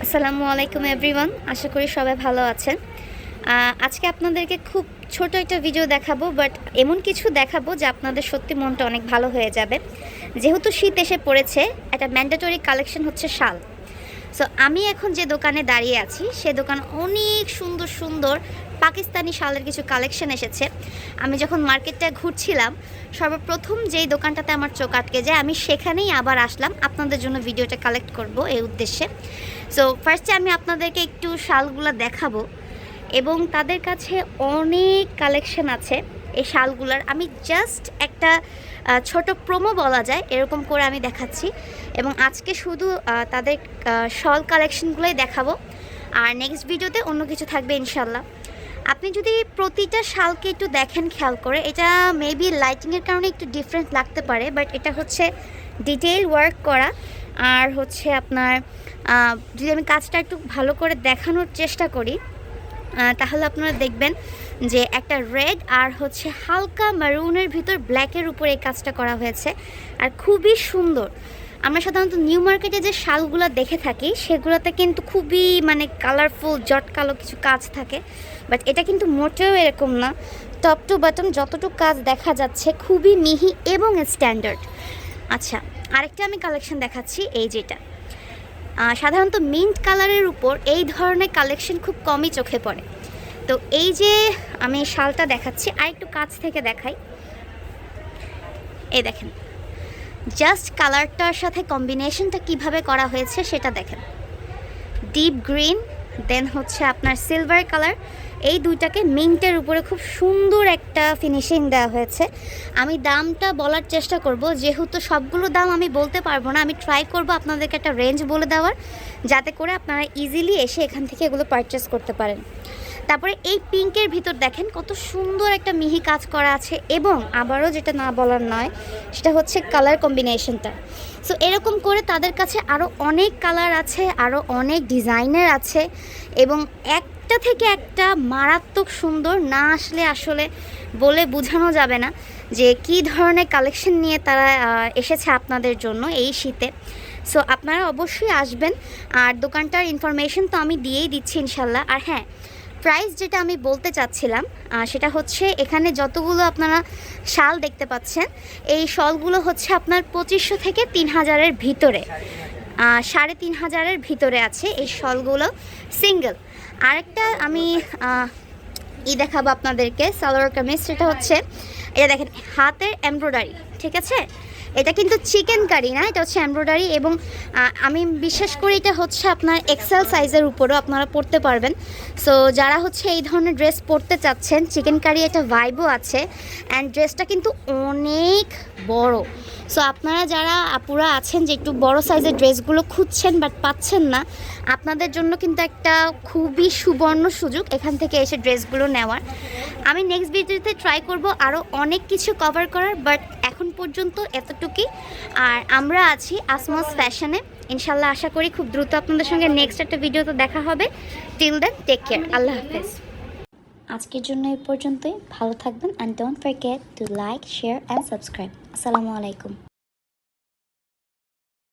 আসসালামু আলাইকুম এভরিওয়ান, আশা করি সবাই ভালো আছেন। আজকে আপনাদেরকে খুব ছোট একটা ভিডিও দেখাবো, বাট এমন কিছু দেখাবো যে আপনাদের সত্যি মনটা অনেক ভালো হয়ে যাবে। যেহেতু শীত এসে পড়েছে, একটা ম্যান্ডেটরি কালেকশন হচ্ছে শাল। সো আমি এখন যে দোকানে দাঁড়িয়ে আছি সে দোকান অনেক সুন্দর সুন্দর পাকিস্তানি শালের কিছু কালেকশন এসেছে। আমি যখন মার্কেটটা ঘুরছিলাম সর্বপ্রথম যেই দোকানটাতে আমার চোখ আটকে যায়, আমি সেখানেই আবার আসলাম আপনাদের জন্য ভিডিওটা কালেক্ট করব এই উদ্দেশ্যে। সো ফার্স্টে আমি আপনাদেরকে একটু শালগুলো দেখাবো এবং তাদের কাছে অনেক কালেকশন আছে এই শালগুলার। আমি জাস্ট একটা ছোট প্রোমো বলা যায় এরকম করে আমি দেখাচ্ছি, এবং আজকে শুধু তাদের শল কালেকশনগুলোই দেখাবো, আর নেক্সট ভিডিওতে অন্য কিছু থাকবে ইনশাল্লাহ। আপনি যদি প্রতিটা শালকে একটু দেখেন খেয়াল করে, এটা মেবি লাইটিংয়ের কারণে একটু ডিফারেন্ট লাগতে পারে, বাট এটা হচ্ছে ডিটেইল ওয়ার্ক করা। আর হচ্ছে আপনার যদি আমি কাজটা একটু ভালো করে দেখানোর চেষ্টা করি তাহলে আপনারা দেখবেন যে একটা রেড আর হচ্ছে হালকা মারুনের ভিতর ব্ল্যাকের উপর এই কাজটা করা হয়েছে, আর খুবই সুন্দর। আমরা সাধারণত নিউ মার্কেটে যে শালগুলো দেখে থাকি সেগুলোতে কিন্তু খুবই কালারফুল জটকালো কিছু কাজ থাকে, বাট এটা কিন্তু মোটেও এরকম না। টপ টু বটম যতটুকু কাজ দেখা যাচ্ছে খুবই মিহি এবং স্ট্যান্ডার্ড। আচ্ছা, আরেকটা আমি কালেকশন দেখাচ্ছি, এই যেটা সাধারণত মিন্ট কালারের উপর এই ধরনের কালেকশন খুব কমই চোখে পড়ে। তো এই যে আমি শালটা দেখাচ্ছি, আর একটু কাছ থেকে দেখাই। এই দেখেন, জাস্ট কালারটার সাথে কম্বিনেশনটা কিভাবে করা হয়েছে সেটা দেখেন। ডিপ গ্রিন, দেন হচ্ছে আপনার সিলভার কালার, এই দুইটাকে মিন্টের উপরে খুব সুন্দর একটা ফিনিশিং দেওয়া হয়েছে। আমি দামটা বলার চেষ্টা করব, যেহেতু সবগুলো দাম আমি বলতে পারবো না, আমি ট্রাই করব আপনাদেরকে একটা রেঞ্জ বলে দেওয়ার, যাতে করে আপনারা ইজিলি এসে এখান থেকে এগুলো পারচেস করতে পারেন। তারপরে এই পিঙ্কের ভিতর দেখেন কত সুন্দর একটা মিহি কাজ করা আছে, এবং আবারও যেটা না বলার নয় সেটা হচ্ছে কালার কম্বিনেশনটা। সো এরকম করে তাদের কাছে আরও অনেক কালার আছে, আরও অনেক ডিজাইনের আছে, এবং একটা থেকে একটা মারাত্মক সুন্দর। না আসলে আসলে বলে বোঝানো যাবে না যে কী ধরনের কালেকশন নিয়ে তারা এসেছে আপনাদের জন্য এই শীতে। সো আপনারা অবশ্যই আসবেন, আর দোকানটার ইনফরমেশন তো আমি দিয়েই দিচ্ছি ইনশাল্লাহ। আর হ্যাঁ, প্রাইস যেটা আমি বলতে চাচ্ছিলাম সেটা হচ্ছে এখানে যতগুলো আপনারা শাল দেখতে পাচ্ছেন, এই শলগুলো হচ্ছে আপনার 2500 থেকে 3000-এর ভিতরে, 3500-এর ভিতরে আছে এই শলগুলো সিঙ্গেল। আরেকটা আমি দেখাবো আপনাদেরকে সালোয়ার কামিজ, সেটা হচ্ছে এটা দেখেন হাতের এমব্রয়ডারি, ঠিক আছে? এটা কিন্তু চিকেন কারি না, এটা হচ্ছে এমব্রয়ডারি, এবং আমি বিশ্বাস করি এটা হচ্ছে আপনার এক্সেল সাইজের উপরও আপনারা পরতে পারবেন। সো যারা হচ্ছে এই ধরনের ড্রেস পরতে চাচ্ছেন, চিকেন কারি একটা ভাইবও আছে, অ্যান্ড ড্রেসটা কিন্তু অনেক বড়। সো আপনারা যারা আপুরা আছেন যে একটু বড় সাইজের ড্রেসগুলো খুঁজছেন বাট পাচ্ছেন না, আপনাদের জন্য কিন্তু একটা খুবই সুবর্ণ সুযোগ এখান থেকে এসে ড্রেসগুলো নেওয়ার। আমি নেক্সট ভিডিওতে ট্রাই করব আরও অনেক কিছু কভার করার, বাট এখন পর্যন্ত এতটুকুই। আর আমরা আছি আসমাস ফ্যাশনে, ইনশাল্লাহ আশা করি খুব দ্রুত আপনাদের সঙ্গে নেক্সট একটা ভিডিওতে দেখা হবে। টিল দেন টেক কেয়ার, আল্লাহ হাফেজ। আজকের জন্য এই পর্যন্তই, ভালো থাকবেন, and don't forget to like, share and subscribe. আসসালামু আলাইকুম।